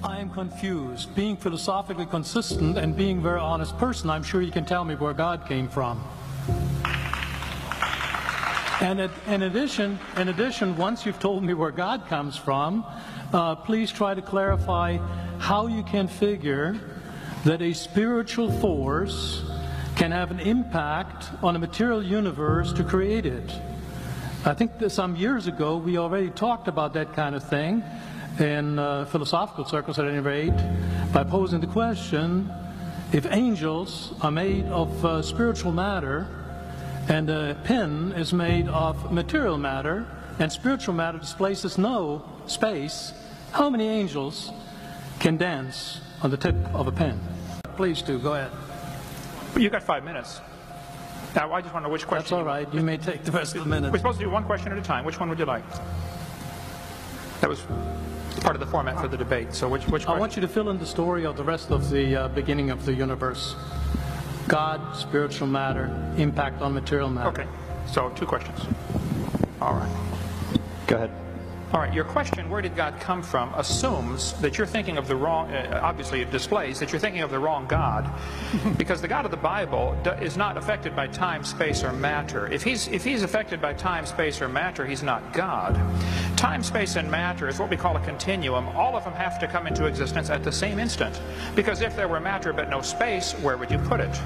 I am confused. Being philosophically consistent and being a very honest person, I'm sure you can tell me where God came from. And in addition, once you've told me where God comes from, please try to clarify how you can figure that a spiritual force can have an impact on a material universe to create it. I think that some years ago we already talked about that kind of thing in philosophical circles at any rate, by posing the question, if angels are made of spiritual matter and a pin is made of material matter and spiritual matter displaces no space, how many angels can dance on the tip of a pin? Please do, go ahead. You got 5 minutes. Now, I just want to know which question. That's all right. You may take the rest of the minute. We're supposed to do one question at a time. Which one would you like? That was part of the format for the debate. So which question? I want you to fill in the story of the rest of the beginning of the universe. God, spiritual matter, impact on material matter. Okay. So 2 questions. All right. Go ahead. All right, your question, where did God come from, assumes that you're thinking of the wrong, obviously it displays that you're thinking of the wrong God, because the God of the Bible is not affected by time, space, or matter. If he's affected by time, space, or matter, he's not God. Time, space, and matter is what we call a continuum. All of them have to come into existence at the same instant, because if there were matter but no space, where would you put it?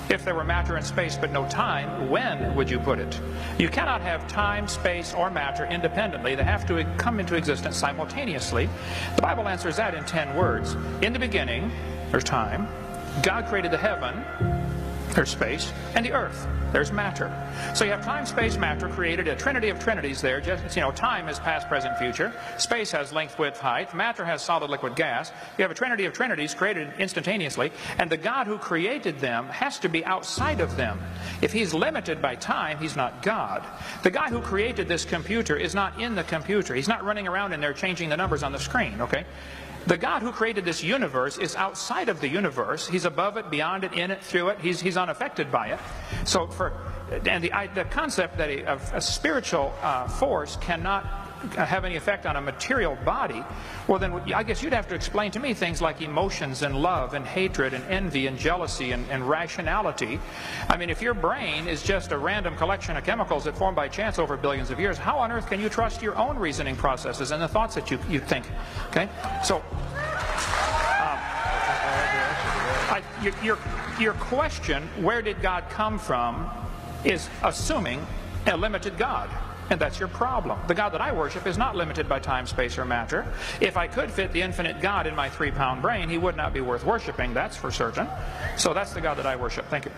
If there were matter and space but no time, when would you put it? You cannot have time, space, or matter independently. They have to come into existence simultaneously. The Bible answers that in 10 words. In the beginning, there's time. God created the heaven, there's space, and the earth, there's matter. So you have time, space, matter created, a trinity of trinities there. Just, you know, time is past, present, future. Space has length, width, height. Matter has solid, liquid, gas. You have a trinity of trinities created instantaneously, and the God who created them has to be outside of them. If he's limited by time, he's not God. The guy who created this computer is not in the computer. He's not running around in there changing the numbers on the screen, okay? The God who created this universe is outside of the universe. He's above it, beyond it, in it, through it. He's unaffected by it. So the concept that a spiritual force cannot have any effect on a material body, well then I guess you'd have to explain to me things like emotions and love and hatred and envy and jealousy and rationality. I mean, if your brain is just a random collection of chemicals that form by chance over billions of years, how on earth can you trust your own reasoning processes and the thoughts that you think? Okay, so your question, where did God come from, is assuming a limited God. And that's your problem. The God that I worship is not limited by time, space, or matter. If I could fit the infinite God in my 3-pound brain, he would not be worth worshiping, that's for certain. So that's the God that I worship. Thank you.